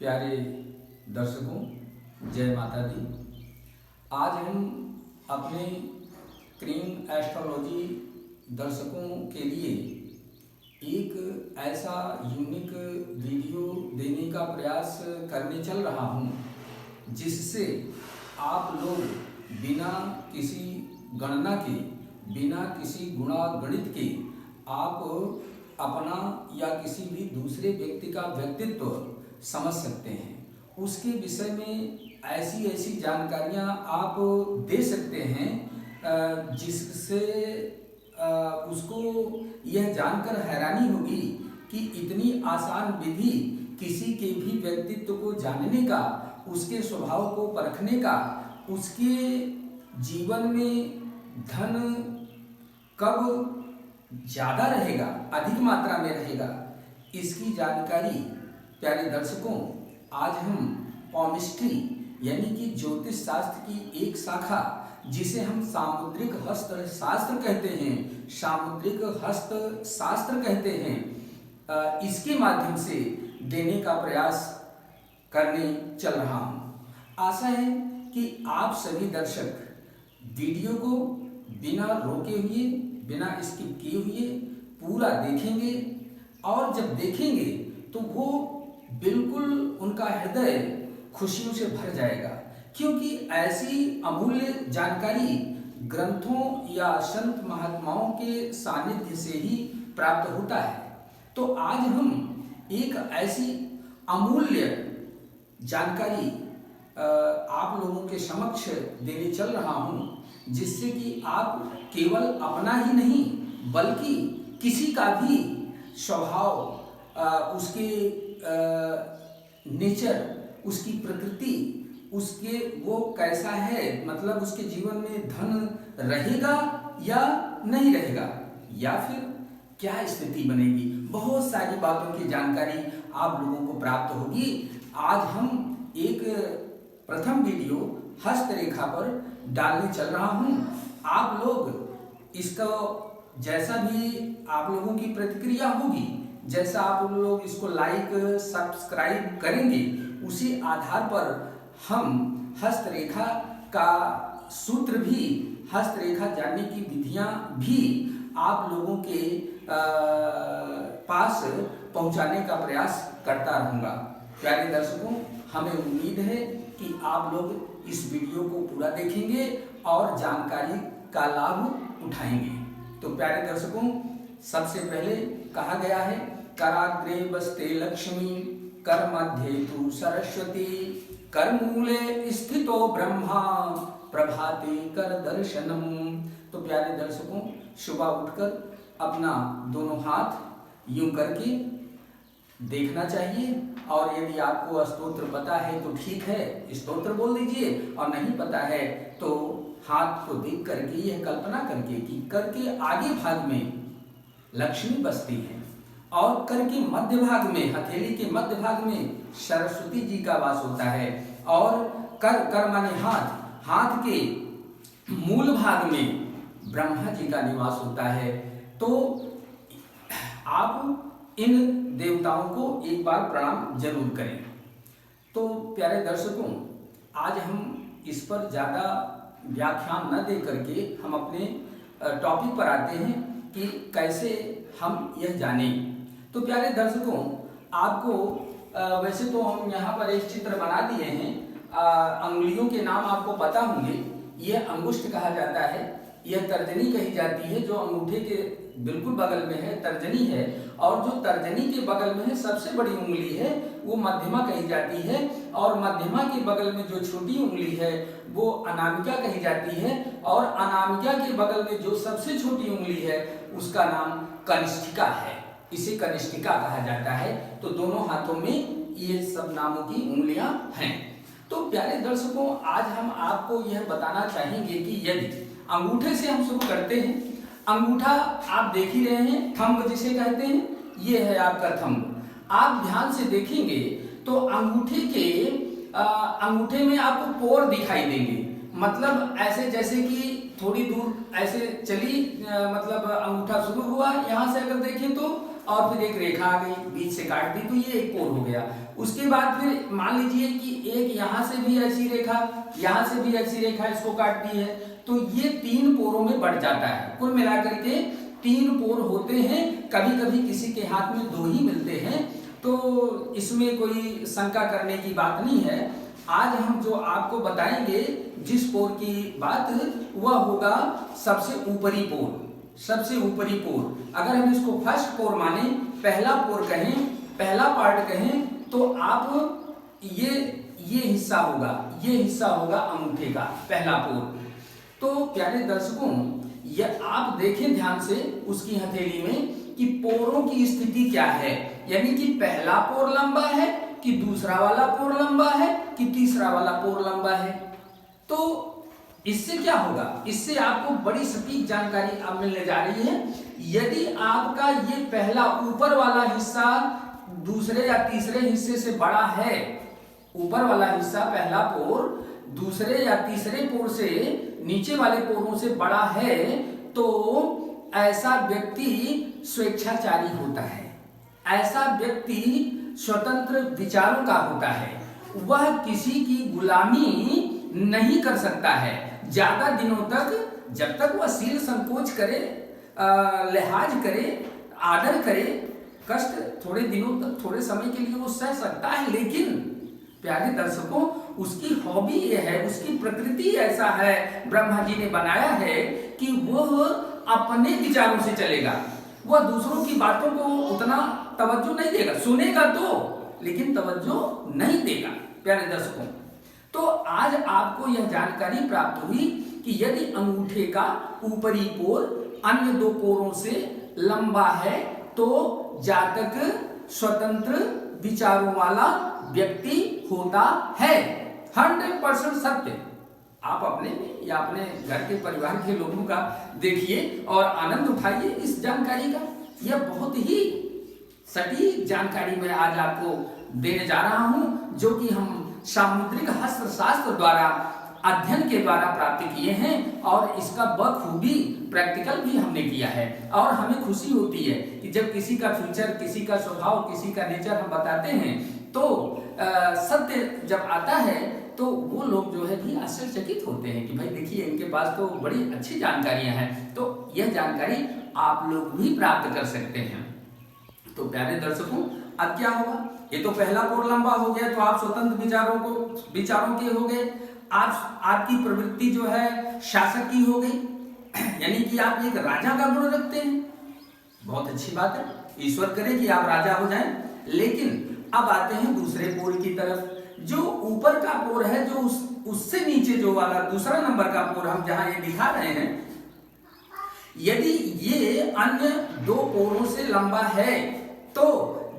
प्यारे दर्शकों, जय माता दी। आज हम अपने क्रीम एस्ट्रोलॉजी दर्शकों के लिए एक ऐसा यूनिक वीडियो देने का प्रयास करने चल रहा हूँ जिससे आप लोग बिना किसी गणना के, बिना किसी गुणा गणित के आप अपना या किसी भी दूसरे व्यक्ति का व्यक्तित्व समझ सकते हैं। उसके विषय में ऐसी ऐसी जानकारियां आप दे सकते हैं जिससे उसको यह जानकर हैरानी होगी कि इतनी आसान विधि किसी के भी व्यक्तित्व को जानने का, उसके स्वभाव को परखने का, उसके जीवन में धन कब ज़्यादा रहेगा, अधिक मात्रा में रहेगा, इसकी जानकारी प्यारे दर्शकों आज हम पॉमिस्ट्री यानी कि ज्योतिष शास्त्र की एक शाखा जिसे हम सामुद्रिक हस्त शास्त्र कहते हैं, सामुद्रिक हस्त शास्त्र कहते हैं, इसके माध्यम से देने का प्रयास करने चल रहा हूँ। आशा है कि आप सभी दर्शक वीडियो को बिना रोके हुए, बिना स्किप किए हुए पूरा देखेंगे और जब देखेंगे तो वो बिल्कुल उनका हृदय खुशियों से भर जाएगा, क्योंकि ऐसी अमूल्य जानकारी ग्रंथों या संत महात्माओं के सानिध्य से ही प्राप्त होता है। तो आज हम एक ऐसी अमूल्य जानकारी आप लोगों के समक्ष देने चल रहा हूँ जिससे कि आप केवल अपना ही नहीं बल्कि किसी का भी स्वभाव, उसके नेचर, उसकी प्रकृति, उसके वो कैसा है, मतलब उसके जीवन में धन रहेगा या नहीं रहेगा या फिर क्या स्थिति बनेगी, बहुत सारी बातों की जानकारी आप लोगों को प्राप्त होगी। आज हम एक प्रथम वीडियो हस्तरेखा पर डालने चल रहा हूँ। आप लोग इसको जैसा भी आप लोगों की प्रतिक्रिया होगी, जैसा आप लोग इसको लाइक सब्सक्राइब करेंगे, उसी आधार पर हम हस्तरेखा का सूत्र भी, हस्तरेखा जानने की विधियां भी आप लोगों के पास पहुंचाने का प्रयास करता रहूँगा। प्यारे दर्शकों, हमें उम्मीद है कि आप लोग इस वीडियो को पूरा देखेंगे और जानकारी का लाभ उठाएंगे। तो प्यारे दर्शकों, सबसे पहले कहा गया है कराग्रे बस्ते लक्ष्मी, कर मध्य तु सरस्वती, कर मूले स्थितो ब्रह्मा, प्रभाते कर दर्शनम। तो प्यारे दर्शकों, सुबह उठकर अपना दोनों हाथ यूं करके देखना चाहिए और यदि आपको स्तोत्र पता है तो ठीक है, स्तोत्र बोल दीजिए, और नहीं पता है तो हाथ को देख करके यह कल्पना करके कि कर के आगे भाग में लक्ष्मी बसती है और कर के मध्य भाग में, हथेली के मध्य भाग में सरस्वती जी का वास होता है और कर माने हाथ, हाथ के मूल भाग में ब्रह्मा जी का निवास होता है। तो आप इन देवताओं को एक बार प्रणाम जरूर करें। तो प्यारे दर्शकों, आज हम इस पर ज़्यादा व्याख्यान न दे करके हम अपने टॉपिक पर आते हैं कि कैसे हम यह जानें। तो प्यारे दर्शकों, आपको वैसे तो हम यहाँ पर एक चित्र बना दिए हैं, अंगुलियों के नाम आपको पता होंगे। यह अंगुष्ठ कहा जाता है, यह तर्जनी कही जाती है, जो अंगूठे के बिल्कुल बगल में है तर्जनी है, और जो तर्जनी के बगल में है सबसे बड़ी उंगली है वो मध्यमा कही जाती है, और मध्यमा के बगल में जो छोटी उंगली है वो अनामिका कही जाती है, और अनामिका के बगल में जो सबसे छोटी उंगली है उसका नाम कनिष्ठिका है, इसे कनिष्ठिका कहा जाता है। तो दोनों हाथों में ये सब नामों की उंगलियां हैं। तो प्यारे दर्शकों, आज हम आपको यह बताना चाहेंगे कि यदि अंगूठे से हम शुरू करते हैं, अंगूठा आप देख ही रहे हैं, थंब जिसे कहते हैं, ये है आपका थंब। आप ध्यान से देखेंगे तो अंगूठे में आपको पोर दिखाई देंगे, मतलब ऐसे जैसे कि थोड़ी दूर ऐसे चली, मतलब अंगूठा शुरू हुआ यहाँ से अगर देखें तो, और फिर एक रेखा आ गई बीच से काट दी, तो ये एक पोर हो गया। उसके बाद फिर मान लीजिए कि एक यहाँ से भी ऐसी रेखा, यहाँ से भी ऐसी रेखा इसको काट दी है, तो ये 3 पोरों में बढ़ जाता है। कुल मिलाकर के 3 पोर होते हैं। कभी कभी किसी के हाथ में 2 ही मिलते हैं, तो इसमें कोई शंका करने की बात नहीं है। आज हम जो आपको बताएंगे जिस पोर की बात, वह होगा सबसे ऊपरी पोर। सबसे ऊपरी पोर, अगर हम इसको फर्स्ट पोर माने, पहला पोर कहें, पहला पार्ट कहें, तो आप ये हिस्सा होगा, ये हिस्सा होगा अंगूठे का पहला पोर। तो प्यारे दर्शकों, ये आप देखें ध्यान से उसकी हथेली में कि पोरों की स्थिति क्या है, यानी कि पहला पोर लंबा है कि दूसरा वाला पोर लंबा है कि तीसरा वाला पोर लंबा है। तो इससे क्या होगा, इससे आपको बड़ी सटीक जानकारी अब मिलने जा रही है। यदि आपका ये पहला ऊपर वाला हिस्सा दूसरे या तीसरे हिस्से से बड़ा है, ऊपर वाला हिस्सा पहला पोर दूसरे या तीसरे पोर से, नीचे वाले पोरों से बड़ा है, तो ऐसा व्यक्ति स्वेच्छाचारी होता है, ऐसा व्यक्ति स्वतंत्र विचारों का होता है, वह किसी की गुलामी नहीं कर सकता है ज्यादा दिनों तक। जब तक वह शील संकोच करे, लिहाज करे, आदर करे, कष्ट थोड़े दिनों तक, थोड़े समय के लिए वो सह सकता है, लेकिन प्यारे दर्शकों, उसकी हॉबी ये है, उसकी प्रकृति ऐसा है, ब्रह्मा जी ने बनाया है कि वह अपने विचारों से चलेगा। वह दूसरों की बातों को उतना तवज्जो नहीं देगा, सुनेगा तो, लेकिन तवज्जो नहीं देगा। प्यारे दर्शकों, तो आज आपको यह जानकारी प्राप्त हुई कि यदि अंगूठे का ऊपरी पोर अन्य 2 पोरों से लंबा है, तो जातक स्वतंत्र विचारों वाला व्यक्ति होता है। 100% सत्य। आप अपने में या अपने घर के परिवार के लोगों का देखिए और आनंद उठाइए इस जानकारी का। यह बहुत ही सटीक जानकारी मैं आज आपको देने जा रहा हूं, जो कि हम सामुद्रिक हस्त शास्त्र द्वारा अध्ययन के द्वारा प्राप्त किए हैं, और इसका बखूबी प्रैक्टिकल भी हमने किया है। और हमें खुशी होती है कि जब किसी का फ्यूचर, किसी का स्वभाव, किसी का नेचर हम बताते हैं, तो सत्य जब आता है तो वो लोग जो है भी आश्चर्यचकित होते हैं कि भाई देखिए, इनके पास तो बड़ी अच्छी जानकारियां हैं। तो यह जानकारी आप लोग भी प्राप्त कर सकते हैं। तो प्यारे दर्शकों, अब क्या होगा, ये तो पहला पोर लंबा हो गया, तो आप स्वतंत्र विचारों के हो गए। आपकी प्रवृत्ति जो है शासक की हो गई, यानी कि आप एक राजा का गुण रखते हैं। बहुत अच्छी बात है, ईश्वर करे कि आप राजा हो जाएं। लेकिन अब आते हैं दूसरे पोर की तरफ। जो ऊपर का पोर है, जो उससे नीचे जो वाला दूसरा नंबर का पोर हम जहां ये दिखा रहे हैं, यदि ये अन्य 2 पोरों से लंबा है, तो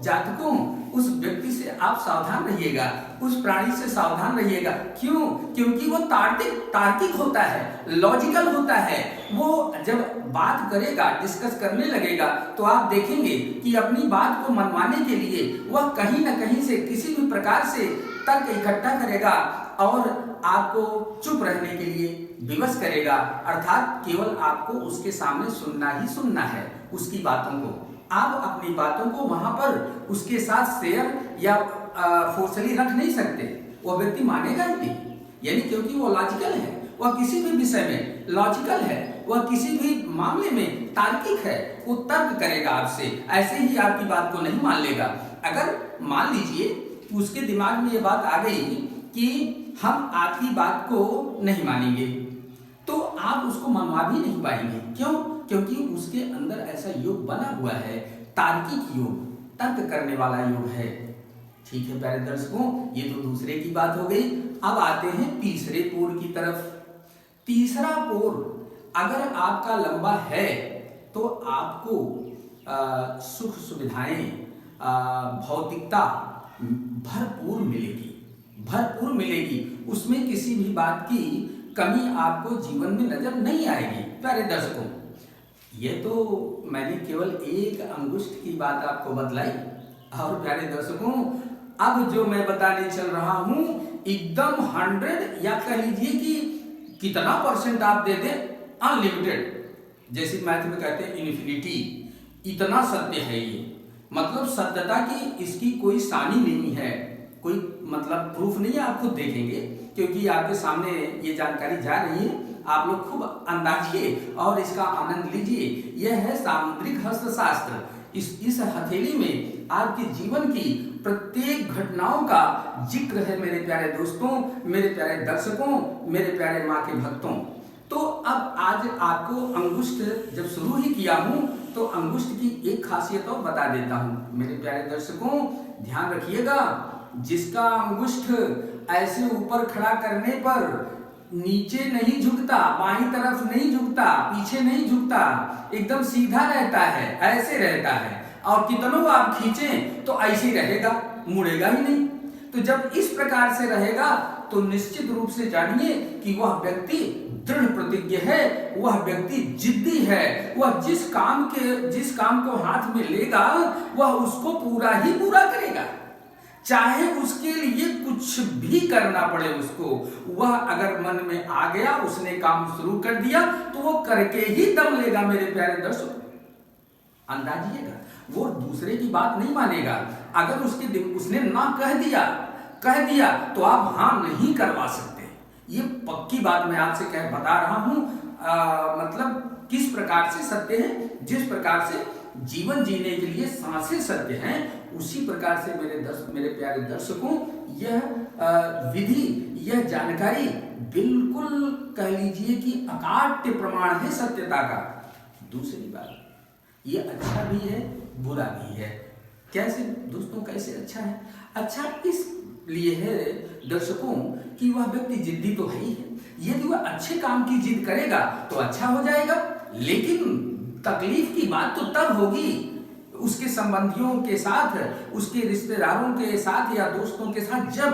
जातकों उस व्यक्ति से आप सावधान रहिएगा, उस प्राणी से सावधान रहिएगा। क्यों? क्योंकि वो तार्किक होता है, लॉजिकल होता है। वो जब बात करेगा, डिस्कस करने लगेगा, तो आप देखेंगे कि अपनी बात को मनवाने के लिए वह कहीं ना कहीं से, किसी भी प्रकार से तर्क इकट्ठा करेगा और आपको चुप रहने के लिए विवश करेगा। अर्थात केवल आपको उसके सामने सुनना ही सुनना है उसकी बातों को। आप अपनी बातों को वहां पर उसके साथ शेयर या फोर्सली रख नहीं सकते, वो व्यक्ति मानेगा ही नहीं। यानी क्योंकि वो लॉजिकल है, वह किसी भी विषय में लॉजिकल है, वह किसी भी मामले में तार्किक है, वो तर्क करेगा आपसे, ऐसे ही आपकी बात को नहीं मान लेगा। अगर मान लीजिए उसके दिमाग में ये बात आ गई कि हम आपकी बात को नहीं मानेंगे, तो आप उसको मनवा भी नहीं पाएंगे। क्यों? क्योंकि उसके अंदर ऐसा योग बना हुआ है, तार्किक योग, तर्क करने वाला योग है। ठीक है प्यारे दर्शकों, ये तो दूसरे की बात हो गई। अब आते हैं तीसरे पोर की तरफ। तीसरा पोर अगर आपका लंबा है, तो आपको सुख सुविधाएं, भौतिकता भरपूर मिलेगी। उसमें किसी भी बात की कमी आपको जीवन में नजर नहीं आएगी। प्यारे दर्शकों, ये तो मैंने केवल एक अंगुष्ठ की बात आपको बतलाई, और प्यारे दर्शकों, अब जो मैं बताने चल रहा हूं एकदम 100 या कह लीजिए कि कितना % आप दे दें, अनलिमिटेड, जैसे मैथ में कहते हैं इन्फिनिटी, इतना सत्य है ये। मतलब सत्यता की इसकी कोई सानी नहीं है, कोई मतलब प्रूफ नहीं है, आप खुद देखेंगे क्योंकि आपके सामने ये जानकारी जा रही है। आप लोग खूब अंदाजिए और इसका आनंद लीजिए। यह है सामुद्रिक हस्तशास्त्र। इस हथेली में आपके जीवन की प्रत्येक घटनाओं का जिक्र है मेरे प्यारे दोस्तों, मेरे प्यारे दर्शकों, मेरे प्यारे माँ के भक्तों। तो अब आज आपको अंगुष्ठ जब शुरू ही किया हूँ तो अंगुष्ठ की एक खासियत और बता देता हूँ। मेरे प्यारे दर्शकों ध्यान रखिएगा, जिसका अंगुष्ठ ऐसे ऊपर खड़ा करने पर नीचे नहीं झुकता, बाईं तरफ नहीं झुकता, पीछे नहीं झुकता, एकदम सीधा रहता है, ऐसे रहता है। और कितनों आप खींचें तो ऐसे ही रहेगा, मुड़ेगा ही नहीं। तो जब इस प्रकार से रहेगा तो निश्चित रूप से जानिए कि वह व्यक्ति दृढ़ प्रतिज्ञ है, वह व्यक्ति जिद्दी है। वह जिस काम को हाथ में लेगा वह उसको पूरा ही पूरा करेगा, चाहे उसके लिए कुछ भी करना पड़े उसको। वह अगर मन में आ गया, उसने काम शुरू कर दिया तो वो करके ही दम लेगा। मेरे प्यारे दर्शक अंदाजिएगा, वो दूसरे की बात नहीं मानेगा। अगर उसने ना कह दिया तो आप हाँ नहीं करवा सकते। ये पक्की बात मैं आपसे बता रहा हूं। मतलब किस प्रकार से सत्य है, जिस प्रकार से जीवन जीने के लिए सांसें सत्य हैं, उसी प्रकार से मेरे प्यारे दर्शकों यह विधि, यह जानकारी बिल्कुल कह लीजिए कि अकाट्य प्रमाण है सत्यता का। दूसरी बात, ये अच्छा भी है बुरा भी है। कैसे दोस्तों, कैसे अच्छा है? अच्छा इसलिए है दर्शकों कि वह व्यक्ति जिद्दी तो है ही है। यदि वह अच्छे काम की जिद करेगा तो अच्छा हो जाएगा, लेकिन तकलीफ की बात तो तब होगी उसके संबंधियों के साथ, उसके रिश्तेदारों के साथ या दोस्तों के साथ, जब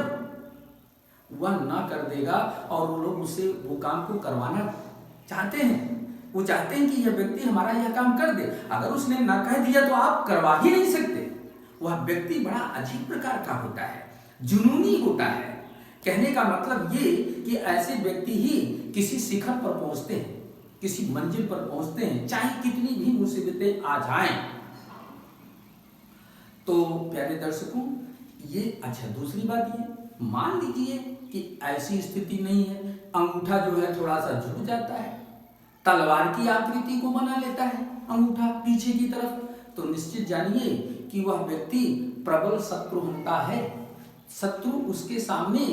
वह ना कर देगा और वो लोग उससे वो काम को करवाना चाहते हैं। वो चाहते हैं कि यह व्यक्ति हमारा यह काम कर दे। अगर उसने ना कह दिया तो आप करवा ही नहीं सकते। वह व्यक्ति बड़ा अजीब प्रकार का होता है, जुनूनी होता है। कहने का मतलब ये कि ऐसे व्यक्ति ही किसी शिखर पर पहुंचते हैं, किसी मंजिल पर पहुंचते हैं, चाहे कितनी भी मुसीबतें आ जाएं। तो प्यारे दर्शकों ये अच्छा, दूसरी बात ये मान लीजिए कि ऐसी स्थिति नहीं है, अंगूठा जो है थोड़ा सा झुक जाता है, तलवार की आकृति को बना लेता है अंगूठा पीछे की तरफ, तो निश्चित जानिए कि वह व्यक्ति प्रबल शत्रु होता है। शत्रु उसके सामने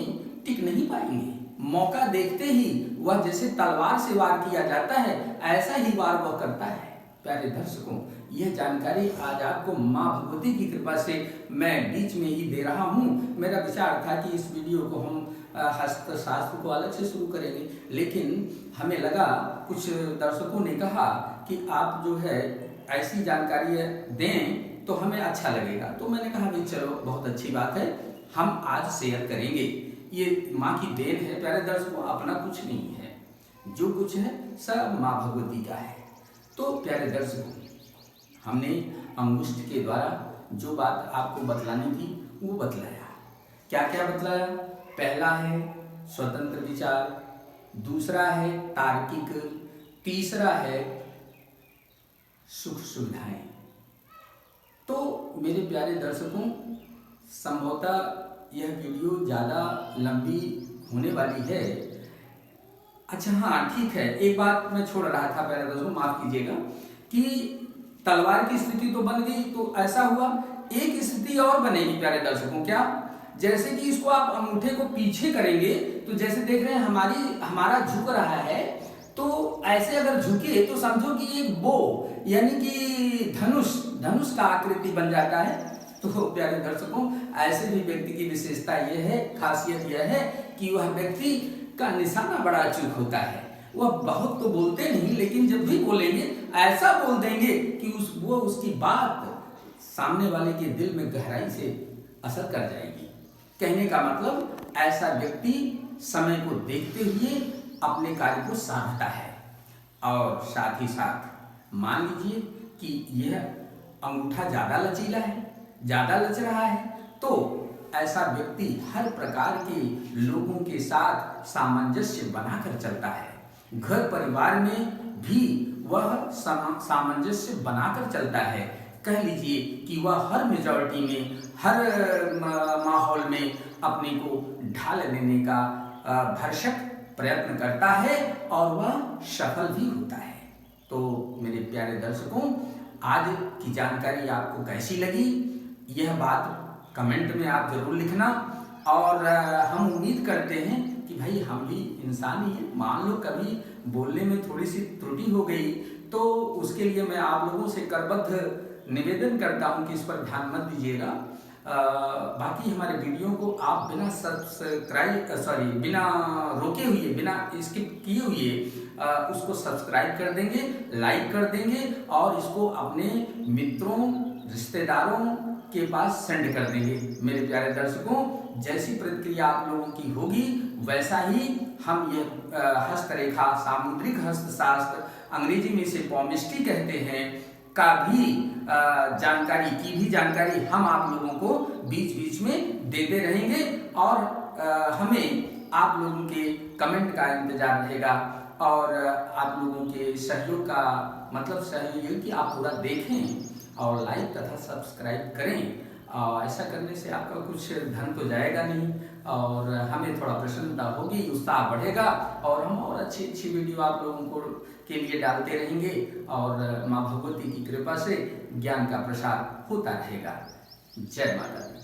टिक नहीं पाएंगे। मौका देखते ही वह जैसे तलवार से वार किया जाता है ऐसा ही वार वह करता है। प्यारे दर्शकों यह जानकारी आज आपको माँ भगवती की कृपा से मैं बीच में ही दे रहा हूँ। मेरा विचार था कि इस वीडियो को हम हस्तशास्त्र को अलग से शुरू करेंगे, लेकिन हमें लगा, कुछ दर्शकों ने कहा कि आप जो है ऐसी जानकारी दें तो हमें अच्छा लगेगा। तो मैंने कहा भाई चलो बहुत अच्छी बात है, हम आज शेयर करेंगे। ये माँ की देन है प्यारे दर्शकों, अपना कुछ नहीं है, जो कुछ है सब माँ भगवती का है। तो प्यारे दर्शकों हमने अंगुष्ठ के द्वारा जो बात आपको बतलानी थी वो बतलाया। क्या क्या बतलाया? पहला है स्वतंत्र विचार, दूसरा है तार्किक, तीसरा है सुख सुविधाएं। तो मेरे प्यारे दर्शकों संभवतः यह वीडियो ज़्यादा लंबी होने वाली है। अच्छा हाँ ठीक है, एक बात मैं छोड़ रहा था प्यारे दोस्तों, माफ कीजिएगा, कि तलवार की स्थिति तो बन गई, तो ऐसा हुआ एक स्थिति और बनेगी प्यारे दर्शकों। क्या? जैसे कि इसको आप अंगूठे को पीछे करेंगे तो जैसे देख रहे हैं हमारा झुक रहा है, तो ऐसे अगर झुके तो समझो कि एक बो यानी कि धनुष का आकृति बन जाता है। तो प्यारे दर्शकों ऐसे भी व्यक्ति की विशेषता यह है, खासियत यह है कि वह व्यक्ति का निशाना बड़ा अचूक होता है। वह बहुत तो बोलते नहीं, लेकिन जब भी बोलेंगे ऐसा बोल देंगे कि वो उसकी बात सामने वाले के दिल में गहराई से असर कर जाएगी। कहने का मतलब ऐसा व्यक्ति समय को देखते हुए अपने कार्य को साधता है। और साथ ही साथ मान लीजिए कि यह अंगूठा ज़्यादा लचीला है, ज़्यादा लच रहा है, तो ऐसा व्यक्ति हर प्रकार के लोगों के साथ सामंजस्य बनाकर चलता है। घर परिवार में भी वह सामंजस्य बनाकर चलता है। कह लीजिए कि वह हर मेजॉरिटी में, हर माहौल में अपने को ढाल लेने का भरसक प्रयत्न करता है और वह सफल भी होता है। तो मेरे प्यारे दर्शकों, आज की जानकारी आपको कैसी लगी, यह बात कमेंट में आप जरूर लिखना। और हम उम्मीद करते हैं कि भाई हम भी इंसान ही हैं, मान लो कभी बोलने में थोड़ी सी त्रुटि हो गई तो उसके लिए मैं आप लोगों से करबद्ध निवेदन करता हूं कि इस पर ध्यान मत दीजिएगा। बाकी हमारे वीडियो को आप बिना बिना रोके हुए, बिना स्किप किए हुए उसको सब्सक्राइब कर देंगे, लाइक कर देंगे और इसको अपने मित्रों, रिश्तेदारों के पास सेंड कर देंगे। मेरे प्यारे दर्शकों, जैसी प्रतिक्रिया आप लोगों की होगी वैसा ही हम ये हस्तरेखा, सामुद्रिक हस्तशास्त्र, अंग्रेजी में इसे पॉमिस्ट्री कहते हैं, का भी जानकारी हम आप लोगों को बीच बीच में देते रहेंगे। और हमें आप लोगों के कमेंट का इंतजार रहेगा और आप लोगों के सहयोग का मतलब सहयोग कि आप पूरा देखें और लाइक तथा सब्सक्राइब करें। ऐसा करने से आपका कुछ धन तो जाएगा नहीं और हमें थोड़ा प्रसन्नता होगी, उत्साह बढ़ेगा और हम और अच्छी अच्छी वीडियो आप लोगों को के लिए डालते रहेंगे और माँ भगवती की कृपा से ज्ञान का प्रसार होता रहेगा। जय माता दी।